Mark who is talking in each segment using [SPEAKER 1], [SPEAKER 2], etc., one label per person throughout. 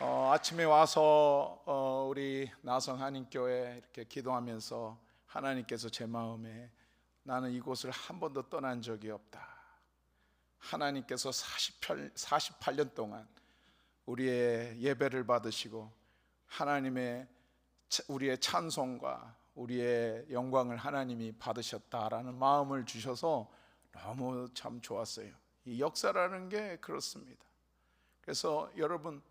[SPEAKER 1] 아침에 와서 우리 나성 한인교회 이렇게 기도하면서 하나님께서 제 마음에 나는 이곳을 한 번도 떠난 적이 없다. 하나님께서 48년 동안 우리의 예배를 받으시고 우리의 찬송과 우리의 영광을 하나님이 받으셨다라는 마음을 주셔서 너무 참 좋았어요. 이 역사라는 게 그렇습니다. 그래서 여러분,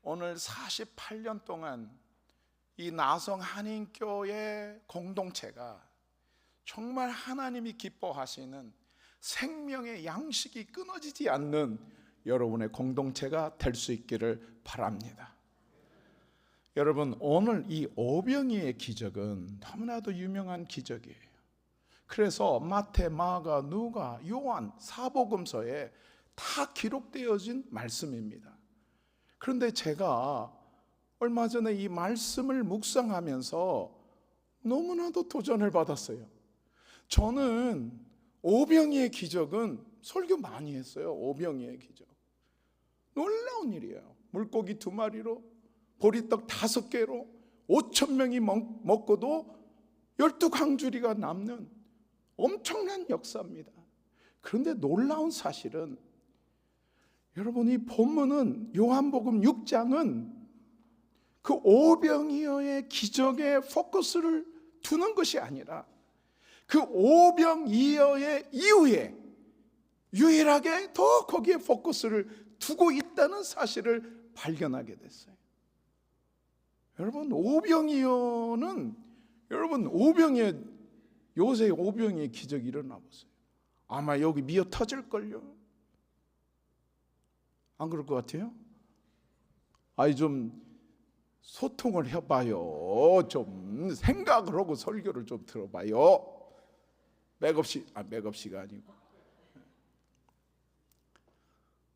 [SPEAKER 1] 오늘 48년 동안 이 나성 한인교회 공동체가 정말 하나님이 기뻐하시는 생명의 양식이 끊어지지 않는 여러분의 공동체가 될 수 있기를 바랍니다. 여러분, 오늘 이 오병이의 기적은 너무나도 유명한 기적이에요. 그래서 마태, 마가, 누가, 요한, 사복음서에 다 기록되어진 말씀입니다. 그런데 제가 얼마 전에 이 말씀을 묵상하면서 너무나도 도전을 받았어요. 저는 오병이의 기적은 설교 많이 했어요. 오병이의 기적 놀라운 일이에요. 물고기 2마리로 보리떡 5개로 5,000명이 먹고도 12광주리가 남는 엄청난 역사입니다. 그런데 놀라운 사실은 여러분, 이 본문은 요한복음 6장은 그 오병이어의 기적에 포커스를 두는 것이 아니라 그 오병이어의 이후에 유일하게 더 거기에 포커스를 두고 있다는 사실을 발견하게 됐어요. 여러분, 요새 오병이의 기적이 일어나 보세요. 아마 여기 미어 터질걸요. 안 그럴 것 같아요? 좀 소통을 해봐요. 좀 생각을 하고 설교를 좀 들어봐요. 맥없이가 아니고.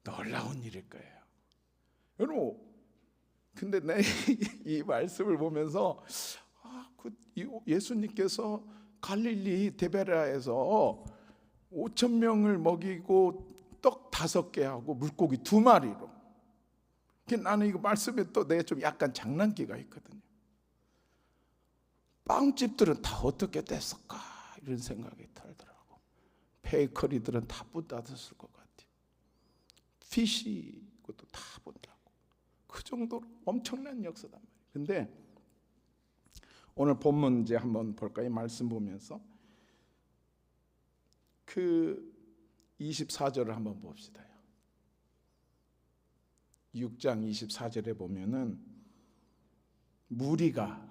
[SPEAKER 1] 놀라운 일일 거예요. 여러분, 근데 내 이 말씀을 보면서 예수님께서 갈릴리 데베라에서 5,000명을 먹이고 떡 5개 하고 물고기 2마리로. 나는 이거 말씀에 또 내가 좀 약간 장난기가 있거든요. 빵집들은 다 어떻게 됐을까 이런 생각이 들더라고. 베이커리들은 다 문 닫았을 것 같아요. 피시 것도 다 문 닫고. 그 정도로 엄청난 역사단 말이에요. 근데 오늘 본문 이제 한번 볼까요? 말씀 보면서 그 24절을 한번 봅시다. 6장 24절에 보면은 무리가,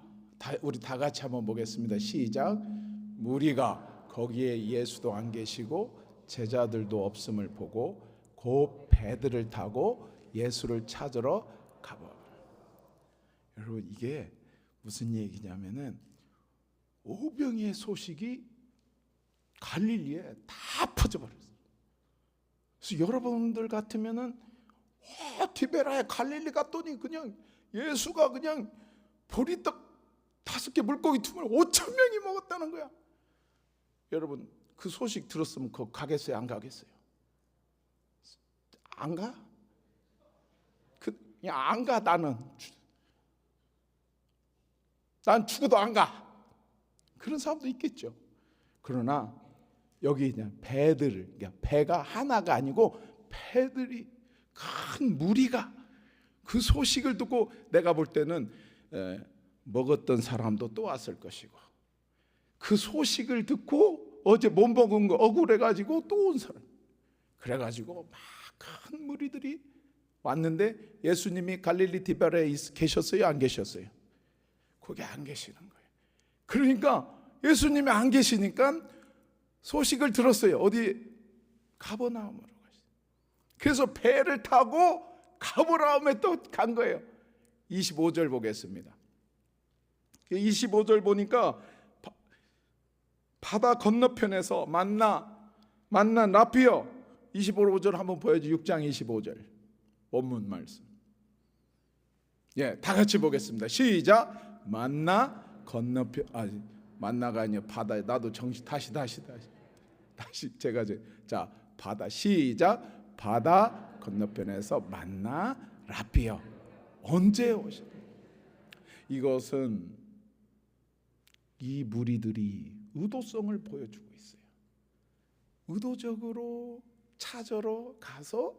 [SPEAKER 1] 우리 다 같이 한번 보겠습니다. 시작. 무리가 거기에 예수도 안 계시고 제자들도 없음을 보고 곧 배들을 타고 예수를 찾으러 가버. 여러분, 이게 무슨 얘기냐면은 오병이의 소식이 갈릴리에 다 퍼져버렸어요. 그래서 여러분들 같으면은 디베라에 갈릴리 갔더니 그냥 예수가 그냥 보리떡 5개 물고기 2마리 5,000명이 먹었다는 거야. 여러분, 그 소식 들었으면 그거 가겠어요? 안 가겠어요? 안 가? 그냥 안 가. 난 죽어도 안 가. 그런 사람도 있겠죠. 그러나 여기 그냥 배가 하나가 아니고 배들이, 큰 무리가 그 소식을 듣고, 내가 볼 때는 먹었던 사람도 또 왔을 것이고, 그 소식을 듣고 어제 못 먹은 거 억울해가지고 또 온 사람, 그래가지고 막 큰 무리들이 왔는데 예수님이 갈릴리 디베라에 계셨어요? 안 계셨어요? 거기 안 계시는 거예요. 그러니까 예수님이 안 계시니까 소식을 들었어요. 어디? 가버나움으로 가셨어요. 그래서 배를 타고 가버나움에 또 간 거예요. 25절 보겠습니다. 25절 보니까 바다 건너편에서 만나 라피어. 25절 한번 보여줘. 6장 25절 본문 말씀. 다 같이 보겠습니다. 시작. 만나 건너편, 만나가 아니라 바다에. 나도 정신 다시 제가 자, 바다. 시작. 바다 건너편에서 만나 라피어. 언제 오셨냐? 이것은 이 무리들이 의도성을 보여주고 있어요. 의도적으로 찾으러 가서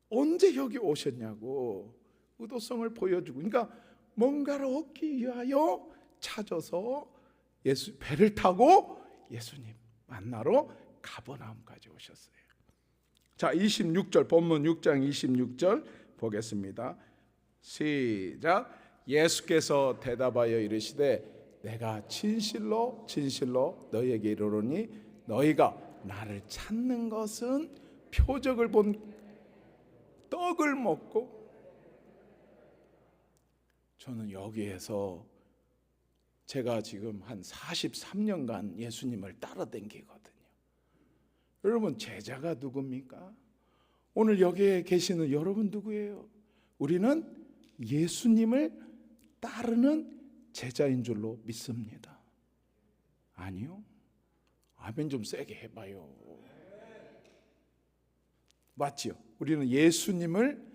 [SPEAKER 1] 언제 여기 오셨냐고 의도성을 보여주고, 그러니까 뭔가를 얻기 위하여 찾아서 배를 타고 예수님 만나러 가버나움까지 오셨어요. 자, 26절, 본문 6장 26절 보겠습니다. 시작. 예수께서 대답하여 이르시되 내가 진실로 진실로 너희에게 이르노니 너희가 나를 찾는 것은 표적을 본 떡을 먹고. 저는 여기에서 제가 지금 한 43년간 예수님을 따라다니거든요. 여러분, 제자가 누굽니까? 오늘 여기에 계시는 여러분 누구예요? 우리는 예수님을 따르는 제자인 줄로 믿습니다. 아니요? 아멘 좀 세게 해봐요. 맞지요? 우리는 예수님을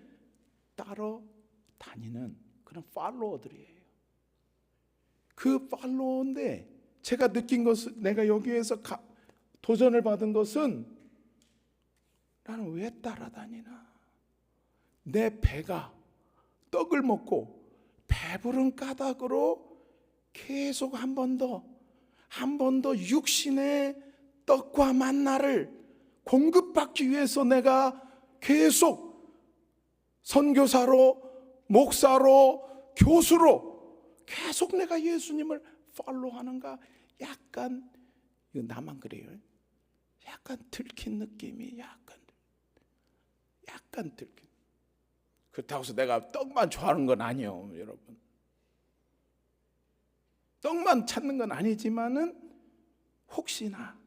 [SPEAKER 1] 따라 다니는 그런 팔로워들이에요. 그 팔로워인데 제가 느낀 것은, 내가 여기에서 도전을 받은 것은, 나는 왜 따라다니나? 내 배가 떡을 먹고 배부른 까닭으로 계속 한 번 더 육신의 떡과 만나를 공급받기 위해서 내가 계속 선교사로, 목사로, 교수로 계속 내가 예수님을 팔로우하는가? 약간, 이거 나만 그래요? 약간 들킨 느낌이 약간 들킨. 그렇다고 해서 내가 떡만 좋아하는 건 아니에요, 여러분. 떡만 찾는 건 아니지만은 혹시나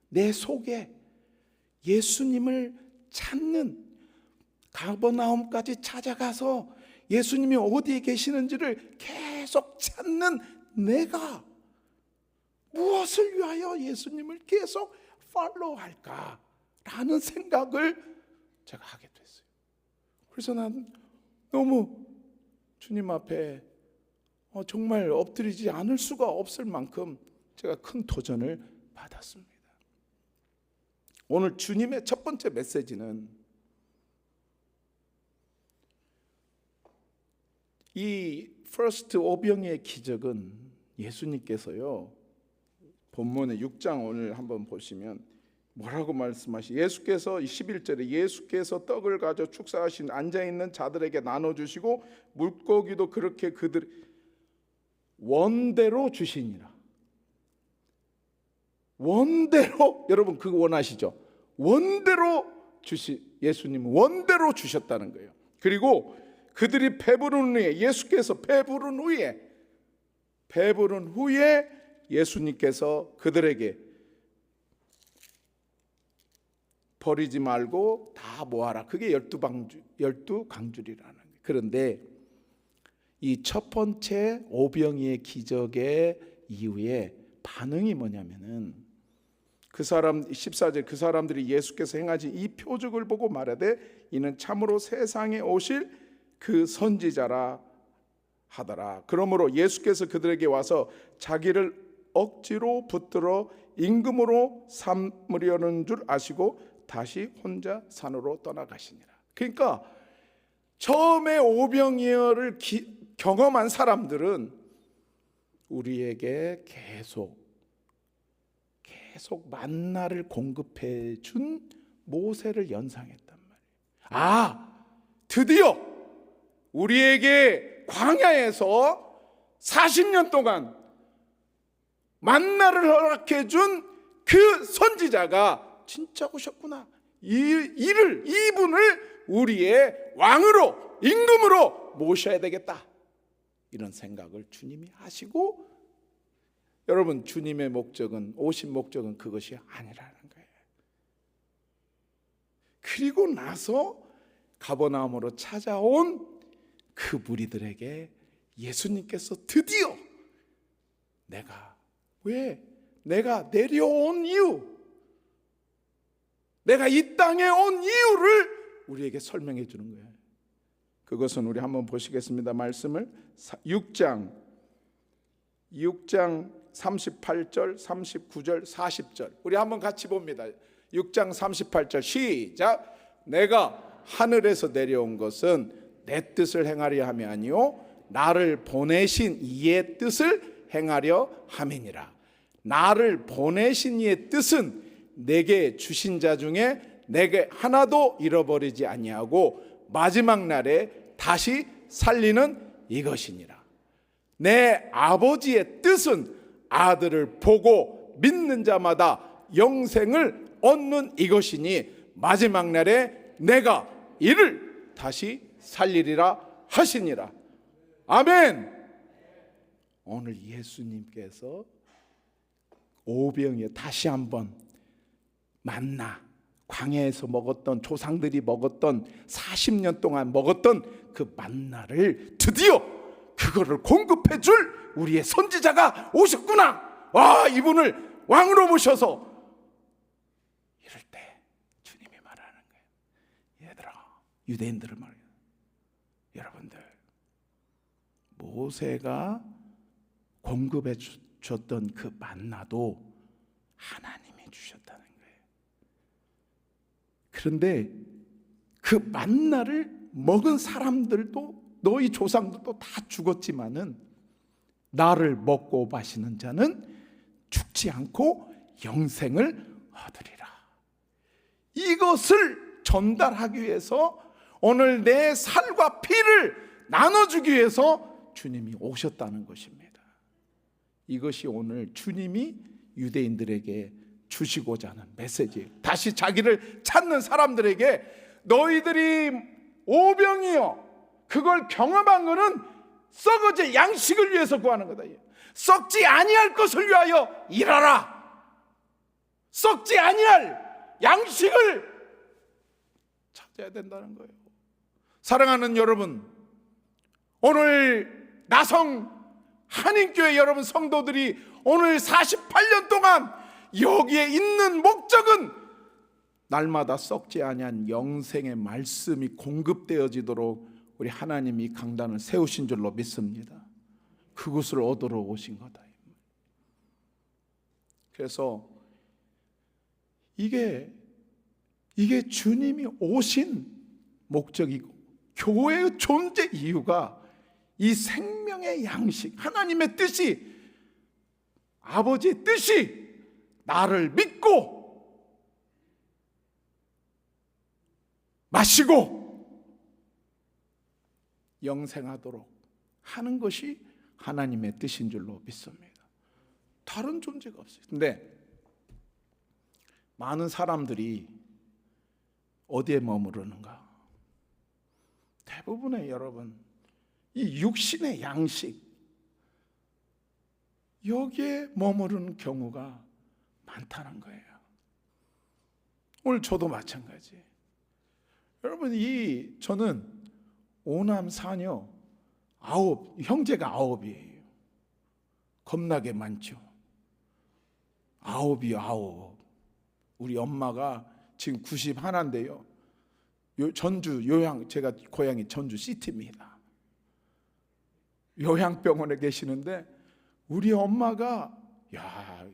[SPEAKER 1] 내 속에 예수님을 찾는, 가버나움까지 찾아가서 예수님이 어디에 계시는지를 계속 찾는 내가 무엇을 위하여 예수님을 계속 팔로우할까라는 생각을 제가 하게 됐어요. 그래서 난 너무 주님 앞에 정말 엎드리지 않을 수가 없을 만큼 제가 큰 도전을 받았습니다. 오늘 주님의 첫 번째 메시지는 이 퍼스트 오병이의 기적은 예수님께서요, 본문의 6장 오늘 한번 보시면 뭐라고 예수께서 11절에 예수께서 떡을 가져 축사하신 앉아있는 자들에게 나눠주시고 물고기도 그렇게 그들 원대로 주시니라. 원대로, 여러분 그거 원하시죠? 원대로 예수님은 원대로 주셨다는 거예요. 그리고 그들이 배부른 후에, 예수께서 배부른 후에 예수님께서 그들에게 버리지 말고 다 모아라. 그게 12강줄이라는 거예요. 그런데 이 첫 번째 오병이의 기적의 이후에 반응이 뭐냐면은, 그 사람 14절, 그 사람들이 예수께서 행하신 이 표적을 보고 말하되 이는 참으로 세상에 오실 그 선지자라 하더라. 그러므로 예수께서 그들에게 와서 자기를 억지로 붙들어 임금으로 삼으려는 줄 아시고 다시 혼자 산으로 떠나가시니라. 그러니까 처음에 오병이어를 경험한 사람들은 우리에게 계속 만나를 공급해 준 모세를 연상했단 말이에요. 드디어 우리에게 광야에서 40년 동안 만나를 허락해 준 그 선지자가 진짜 오셨구나. 이분을 우리의 왕으로, 임금으로 모셔야 되겠다. 이런 생각을 주님이 하시고, 여러분 주님의 목적은, 오신 목적은 그것이 아니라는 거예요. 그리고 나서 가버나움으로 찾아온 그 무리들에게 예수님께서 드디어 내가 내려온 이유, 내가 이 땅에 온 이유를 우리에게 설명해 주는 거예요. 그것은 우리 한번 보시겠습니다. 말씀을 6장 38절, 39절, 40절 우리 한번 같이 봅니다. 6장 38절 시작. 내가 하늘에서 내려온 것은 내 뜻을 행하려 함이 아니요 나를 보내신 이의 뜻을 행하려 함이니라. 나를 보내신 이의 뜻은 내게 주신 자 중에 내게 하나도 잃어버리지 아니하고 마지막 날에 다시 살리는 이것이니라. 내 아버지의 뜻은 아들을 보고 믿는 자마다 영생을 얻는 이것이니 마지막 날에 내가 이를 다시 살리리라 하시니라. 아멘. 오늘 예수님께서 오병이어 다시 한번 만나, 광야에서 먹었던, 조상들이 먹었던 40년 동안 먹었던 그 만나를 드디어 그거를 공급해 줄 우리의 선지자가 오셨구나. 와, 이분을 왕으로 모셔서 이럴 때 주님이 말하는 거예요. 얘들아, 유대인들을 말해요. 여러분들, 모세가 공급해 줬던 그 만나도 하나님이 주셨다는 거예요. 그런데 그 만나를 먹은 사람들도, 너희 조상들도 다 죽었지만은 나를 먹고 마시는 자는 죽지 않고 영생을 얻으리라. 이것을 전달하기 위해서 오늘 내 살과 피를 나눠주기 위해서 주님이 오셨다는 것입니다. 이것이 오늘 주님이 유대인들에게 주시고자 하는 메시지예요. 다시 자기를 찾는 사람들에게 너희들이 오병이어 그걸 경험한 것은 썩어질 양식을 위해서 구하는 거다. 썩지 아니할 것을 위하여 일하라. 썩지 아니할 양식을 찾아야 된다는 거예요. 사랑하는 여러분, 오늘 나성 한인교회 여러분 성도들이 오늘 48년 동안 여기에 있는 목적은 날마다 썩지 아니한 영생의 말씀이 공급되어지도록 우리 하나님이 강단을 세우신 줄로 믿습니다. 그것을 얻으러 오신 거다. 그래서 이게 주님이 오신 목적이고 교회의 존재 이유가 이 생명의 양식, 하나님의 뜻이, 아버지의 뜻이 나를 믿고 마시고 영생하도록 하는 것이 하나님의 뜻인 줄로 믿습니다. 다른 존재가 없어요. 근데 많은 사람들이 어디에 머무르는가? 대부분의 여러분, 이 육신의 양식, 여기에 머무르는 경우가 많다는 거예요. 오늘 저도 마찬가지. 여러분, 저는 5남 4녀 9, 형제가 9이에요. 겁나게 많죠. 9이요, 9. 우리 엄마가 지금 91인데요. 전주 제가 고향이 전주 시티입니다. 요양병원에 계시는데 우리 엄마가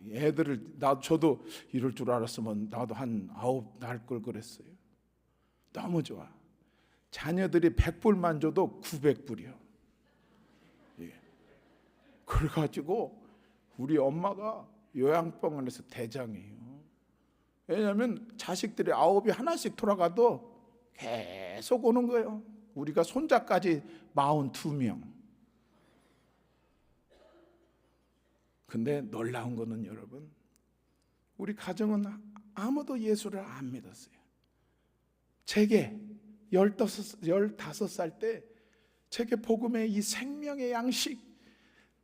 [SPEAKER 1] 애들을 저도 이럴 줄 알았으면 나도 한 9 낳을 걸 그랬어요. 너무 좋아. 자녀들이 100불만 줘도 900불이요. 그래가지고 우리 엄마가 요양병원에서 대장이에요. 왜냐하면 자식들이 9이 하나씩 돌아가도 계속 오는 거예요. 우리가 손자까지 42명. 근데 놀라운 거는 여러분, 우리 가정은 아무도 예수를 안 믿었어요. 제게 15살 때 제게 복음의 이 생명의 양식,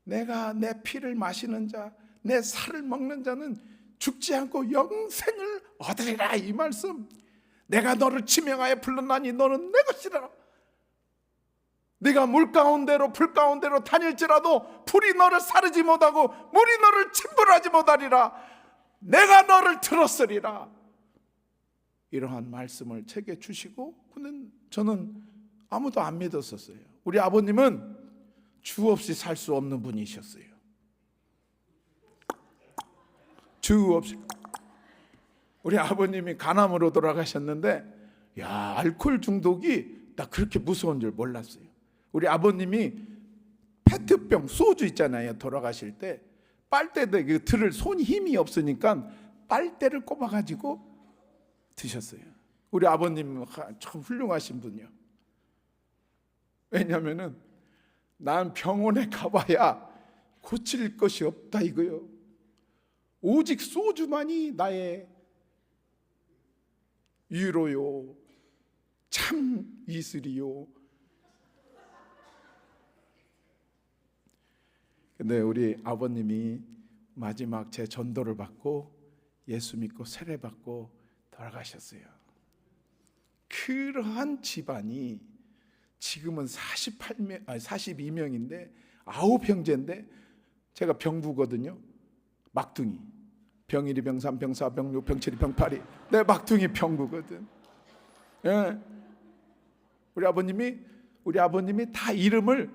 [SPEAKER 1] 내가 내 피를 마시는 자, 내 살을 먹는 자는 죽지 않고 영생을 얻으리라, 이 말씀. 내가 너를 지명하여 불렀나니 너는 내 것이라. 네가 물 가운데로 불 가운데로 다닐지라도 불이 너를 사르지 못하고 물이 너를 침몰하지 못하리라. 내가 너를 들었으리라. 이러한 말씀을 제게 주시고, 저는 아무도 안 믿었었어요. 우리 아버님은 주 없이 살 수 없는 분이셨어요. 주 없이. 우리 아버님이 간암으로 돌아가셨는데, 야, 알코올 중독이 나 그렇게 무서운 줄 몰랐어요. 우리 아버님이 페트병 소주 있잖아요. 돌아가실 때 빨대도 그 들을 손 힘이 없으니까 빨대를 꼽아가지고 드셨어요. 우리 아버님 참 훌륭하신 분이요. 왜냐하면은 난 병원에 가봐야 고칠 것이 없다 이거요. 오직 소주만이 나의 위로요, 참 이슬이요. 근데 우리 아버님이 마지막 제 전도를 받고 예수 믿고 세례 받고 돌아가셨어요. 그러한 집안이 지금은 42명인데 9형제인데 제가 병부거든요. 막둥이. 병 1이 병 3, 병 4, 병 6, 병 7, 병 8이 내 막둥이 병부거든. 예. 우리 아버님이 다 이름을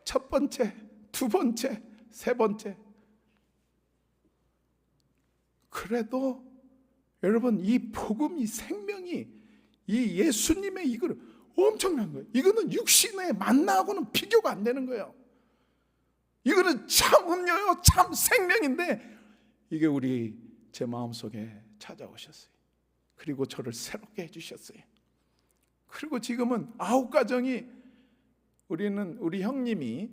[SPEAKER 1] 첫 번째, 두 번째, 세 번째. 그래도 여러분 이 복음, 이 생명이 이 예수님의 이거는 엄청난 거예요. 이거는 육신의 만나하고는 비교가 안 되는 거예요. 이거는 참 음료요, 참 생명인데 이게 제 마음속에 찾아오셨어요. 그리고 저를 새롭게 해주셨어요. 그리고 지금은 9가정이 우리 형님이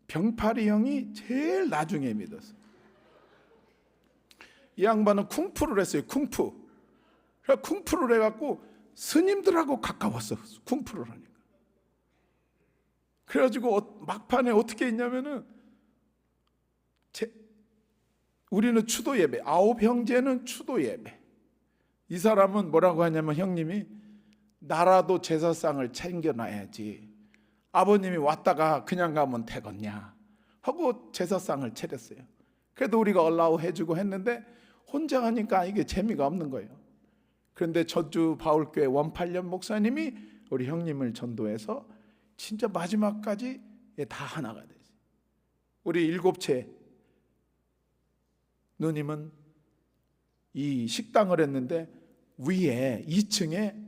[SPEAKER 1] 병파리 형이 제일 나중에 믿었어요. 이 양반은 쿵푸를 했어요. 쿵푸를 해갖고 스님들하고 가까웠어. 쿵푸를 하니까. 그래가지고 막판에 어떻게 했냐면은 우리는 추도 예배, 9형제는 추도 예배. 이 사람은 뭐라고 하냐면 형님이 나라도 제사상을 챙겨놔야지. 아버님이 왔다가 그냥 가면 되겠냐 하고 제사상을 차렸어요. 그래도 우리가 얼라우 해주고 했는데 혼자 하니까 이게 재미가 없는 거예요. 그런데 전주 바울교회 원팔년 목사님이 우리 형님을 전도해서 진짜 마지막까지 다 하나가 되지. 우리 7채 누님은 이 식당을 했는데 위에 2층에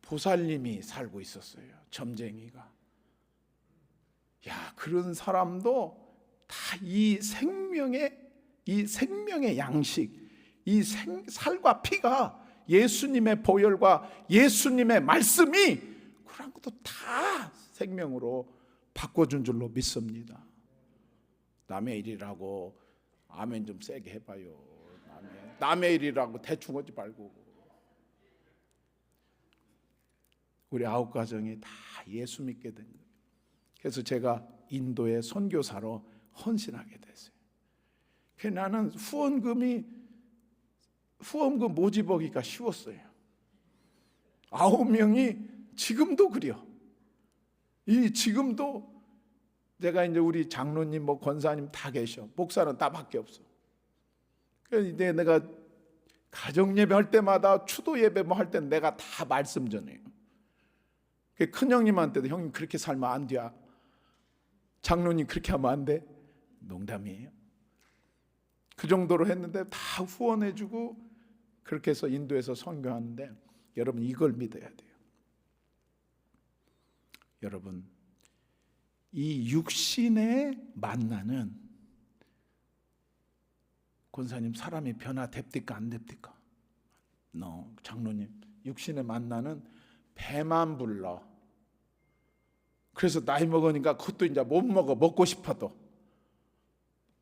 [SPEAKER 1] 보살님이 살고 있었어요. 점쟁이가. 야, 그런 사람도 다 이 생명의 양식, 이 살과 피가 예수님의 보혈과 예수님의 말씀이 그런 것도 다 생명으로 바꿔준 줄로 믿습니다. 남의 일이라고 아멘 좀 세게 해봐요. 남의 일이라고 대충 하지 말고. 우리 9가정이 다 예수 믿게 된 거예요. 그래서 제가 인도의 선교사로 헌신하게 됐어요. 그래서 나는 후원금 모집하기가 쉬웠어요. 9명이 지금도 그래요. 지금도 내가 이제 우리 장로님, 권사님 다 계셔. 목사는 나밖에 없어. 그래서 이제 내가 가정 예배 할 때마다 추도 예배 할 때는 내가 다 말씀 전해요. 큰 형님한테도 형님 그렇게 살면 안 돼. 장로님 그렇게 하면 안 돼. 농담이에요. 그 정도로 했는데 다 후원해주고 그렇게 해서 인도에서 선교하는데 여러분 이걸 믿어야 돼요. 여러분 이 육신의 만나는 권사님 사람이 변화됩니까 안 됩니까? 장로님 육신의 만나는 배만 불러. 그래서 나이 먹으니까 그것도 이제 못 먹고 싶어도.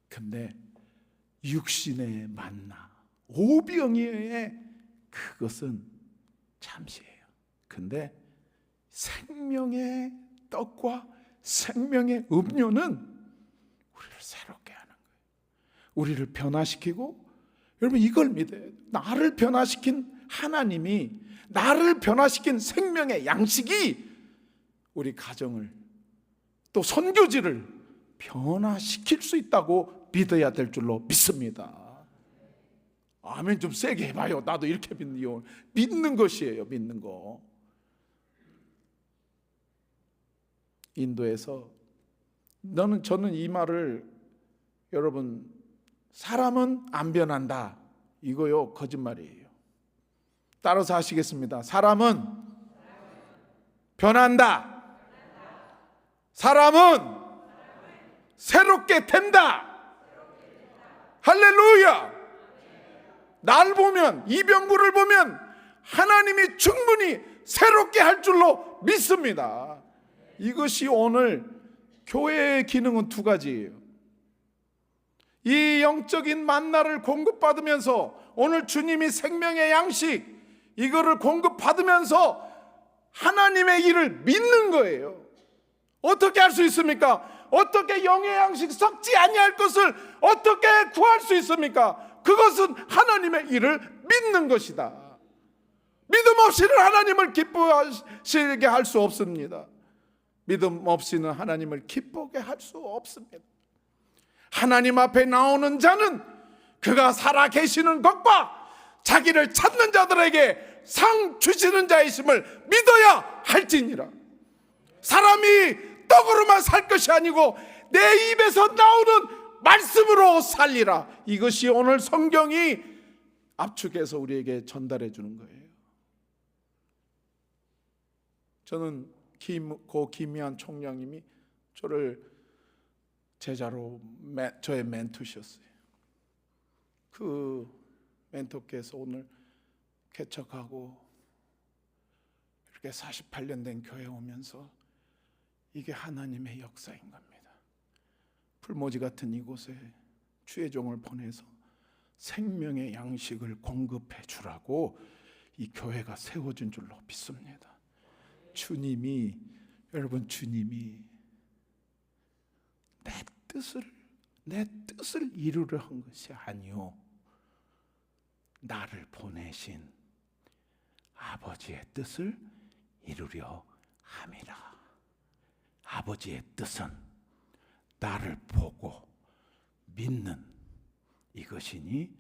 [SPEAKER 1] 근데 육신의 만나 오병이어의 그것은 잠시예요. 근데 생명의 떡과 생명의 음료는 우리를 새롭게 하는 거예요. 우리를 변화시키고, 여러분 이걸 믿어요. 나를 변화시킨 하나님이, 나를 변화시킨 생명의 양식이 우리 가정을 또 선교지를 변화시킬 수 있다고 믿어야 될 줄로 믿습니다. 아멘 좀 세게 해봐요. 나도 이렇게 믿는 것이에요. 믿는 거. 인도에서 저는 이 말을 여러분 사람은 안 변한다 이거요 거짓말이에요. 따라서 하시겠습니다. 사람은 변한다. 사람은 새롭게 된다. 할렐루야. 날 보면 이병구를 보면 하나님이 충분히 새롭게 할 줄로 믿습니다. 이것이 오늘 교회의 기능은 두 가지예요. 이 영적인 만나를 공급받으면서 오늘 주님이 생명의 양식 이거를 공급받으면서 하나님의 일을 믿는 거예요. 어떻게 할 수 있습니까? 어떻게 영의 양식 썩지 아니할 것을 어떻게 구할 수 있습니까? 그것은 하나님의 일을 믿는 것이다. 믿음 없이는 하나님을 기뻐하시게 할 수 없습니다. 믿음 없이는 하나님을 기쁘게 할 수 없습니다. 하나님 앞에 나오는 자는 그가 살아 계시는 것과 자기를 찾는 자들에게 상 주시는 자이심을 믿어야 할지니라. 사람이 떡으로만 살 것이 아니고 내 입에서 나오는 말씀으로 살리라. 이것이 오늘 성경이 압축해서 우리에게 전달해 주는 거예요. 저는 고 김미한 총장님이 저를 제자로 저의 멘토셨어요. 그 멘토께서 오늘 개척하고 이렇게 48년 된 교회에 오면서 이게 하나님의 역사인 겁니다. 풀모지 같은 이곳에 주의 종을 보내서 생명의 양식을 공급해 주라고 이 교회가 세워진 줄로 믿습니다. 주님이 여러분 주님이 내 뜻을 이루려 한 것이 아니요 나를 보내신 아버지의 뜻을 이루려 함이라. 아버지의 뜻은 나를 보고 믿는 이것이니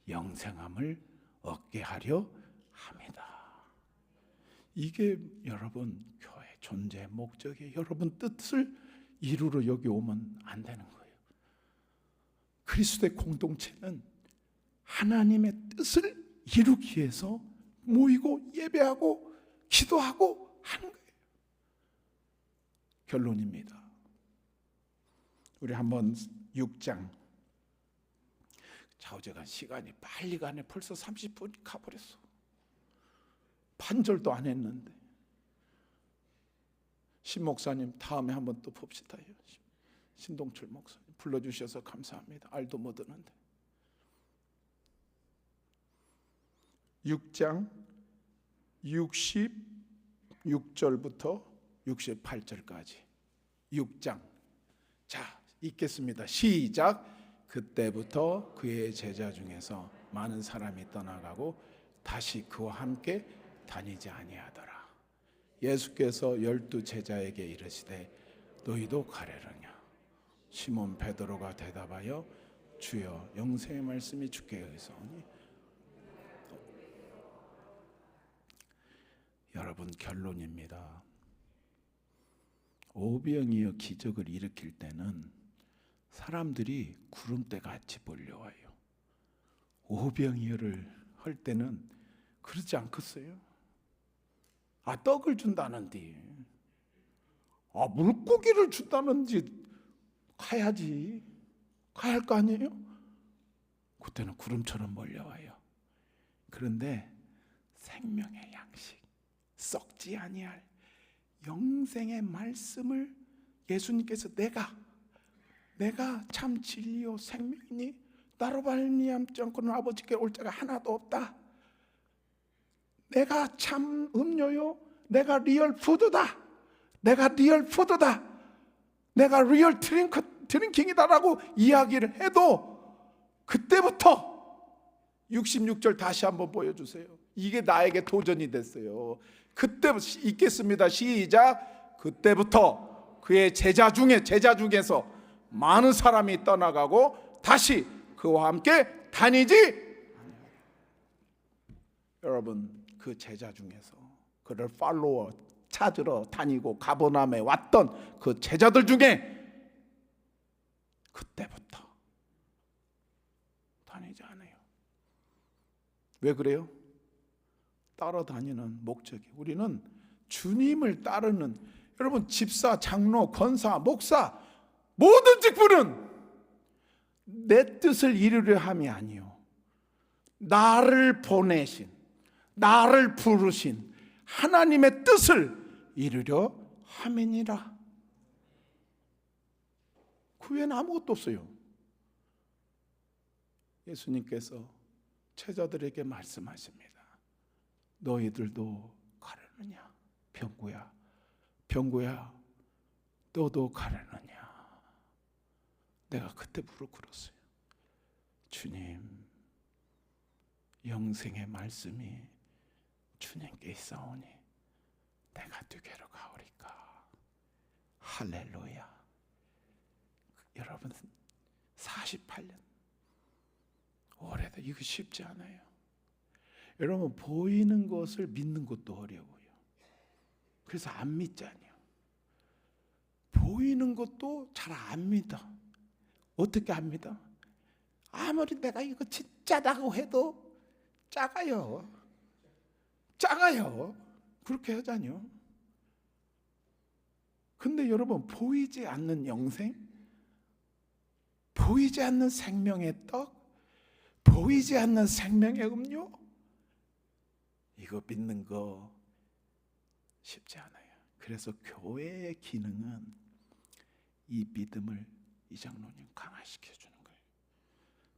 [SPEAKER 1] 영생함을 얻게 하려 합니다. 이게 여러분 교회 존재의 목적이에요. 여러분 뜻을 이루러 여기 오면 안 되는 거예요. 그리스도의 공동체는 하나님의 뜻을 이루기 위해서 모이고 예배하고 기도하고 하는 거예요. 결론입니다. 우리 한번 6장. 자, 어제가 시간이 빨리 가네. 벌써 30분이 가버렸어. 반절도 안 했는데. 신 목사님 다음에 한번 또 봅시다. 신동철 목사님 불러주셔서 감사합니다. 알도 못 듣는데. 6장 66절부터 68절까지 6장. 자, 읽겠습니다. 시작. 그때부터 그의 제자 중에서 많은 사람이 떠나가고 다시 그와 함께 다니지 아니하더라. 예수께서 12 제자에게 이르시되 너희도 가려느냐. 시몬 베드로가 대답하여 주여 영생의 말씀이 주께 의사오니. 여러분 결론입니다. 오병이어 기적을 일으킬 때는 사람들이 구름대 같이 몰려와요. 오병이어를 할 때는 그렇지 않겠어요? 떡을 준다는데 물고기를 준다는지 가야지. 가야 할 거 아니에요? 그때는 구름처럼 몰려와요. 그런데 생명의 양식 썩지 아니할 영생의 말씀을 예수님께서 내가 참 진리요 생명이니 나로 말미암지 않고는 아버지께 올 자가 하나도 없다. 내가 참 음료요 내가 리얼 푸드다. 내가 리얼 드링킹이다라고 이야기를 해도 그때부터 66절 다시 한번 보여주세요. 이게 나에게 도전이 됐어요. 그때부터 읽겠습니다. 시작. 그때부터 그의 제자 중에서 많은 사람이 떠나가고 다시 그와 함께 다니지. 여러분 그 제자 중에서 그를 팔로워 찾으러 다니고 가버나움에 왔던 그 제자들 중에 그때부터 다니지 않아요. 왜 그래요? 따라다니는 목적이, 우리는 주님을 따르는, 여러분 집사, 장로, 권사, 목사 모든 직분은 내 뜻을 이루려 함이 아니요 나를 보내신, 나를 부르신 하나님의 뜻을 이루려 함이니라. 그 외에는 아무것도 없어요. 예수님께서 제자들에게 말씀하십니다. 너희들도 가려느냐? 병구야, 병구야, 너도 가려느냐? 내가 그때 무릎 꿇었어요. 주님, 영생의 말씀이 주님께 있사오니 내가 누게로 가오리까? 할렐루야. 여러분 48년 오래도 이거 쉽지 않아요. 여러분 보이는 것을 믿는 것도 어려워요. 그래서 안 믿잖아요. 보이는 것도 잘 안 믿어. 어떻게 안 믿어? 아무리 내가 이거 진짜라고 해도 작아요. 작아요. 그렇게 하잖아요. 근데 여러분 보이지 않는 영생, 보이지 않는 생명의 떡, 보이지 않는 생명의 음료, 이거 믿는 거 쉽지 않아요. 그래서 교회의 기능은 이 믿음을 이 장로님 강화시켜 주는 거예요.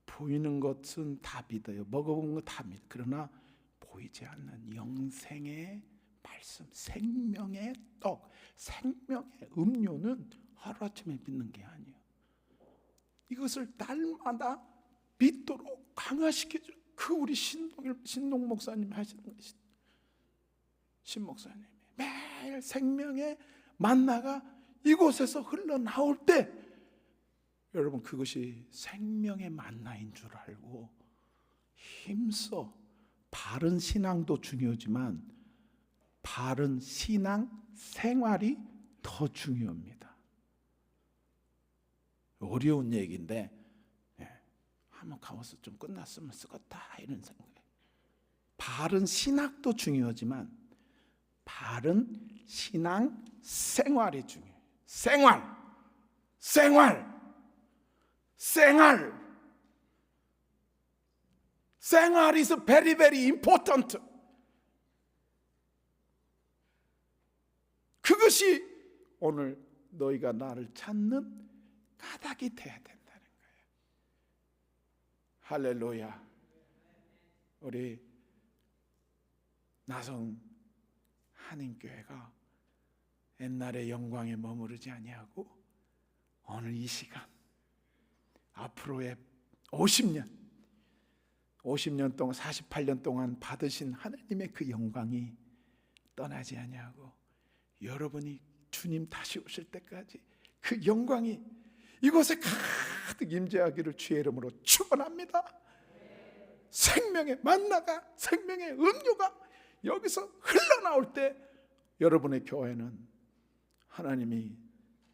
[SPEAKER 1] 보이는 것은 다 믿어요. 먹어본 거 다 믿어요. 그러나 보이지 않는 영생의 말씀, 생명의 떡, 생명의 음료는 하루아침에 믿는 게 아니에요. 이것을 날마다 믿도록 강화시켜줘. 그 우리 신동 목사님 하시는 것이, 신 목사님이 매일 생명의 만나가 이곳에서 흘러나올 때 여러분 그것이 생명의 만나인 줄 알고 힘써, 바른 신앙도 중요하지만 바른 신앙 생활이 더 중요합니다. 어려운 얘기인데 한번 가면서 좀 끝났으면 쓰겠다 이런 생각이에요. 바른 신학도 중요하지만 바른 신앙 생활이 중요해요. 생활 is very very important. 그것이 오늘 너희가 나를 찾는 까닭이 돼야 된다는 거예요. 할렐루야. 우리 나성 한인교회가 옛날의 영광에 머무르지 아니하고 오늘 이 시간 앞으로의 50년 동안 48년 동안 받으신 하나님의 그 영광이 떠나지 아니하고 여러분이 주님 다시 오실 때까지 그 영광이 이곳에 가득 임재하기를 주의 이름으로 축원합니다. 생명의 만나가, 생명의 음료가 여기서 흘러나올 때 여러분의 교회는 하나님이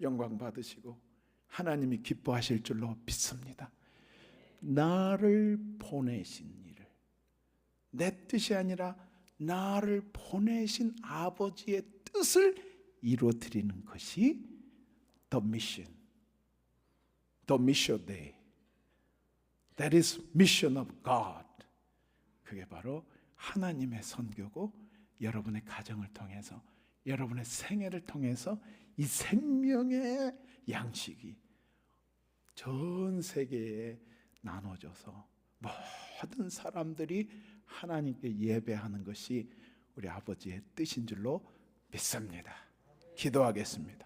[SPEAKER 1] 영광 받으시고 하나님이 기뻐하실 줄로 믿습니다. 나를 보내신 이를, 내 뜻이 아니라 나를 보내신 아버지의 뜻을 이루어드리는 것이 The mission day. That is mission of God. 그게 바로 하나님의 선교고 여러분의 가정을 통해서 여러분의 생애를 통해서 이 생명의 양식이 전 세계에 나눠져서 모든 사람들이 하나님께 예배하는 것이 우리 아버지의 뜻인 줄로 믿습니다. 기도하겠습니다.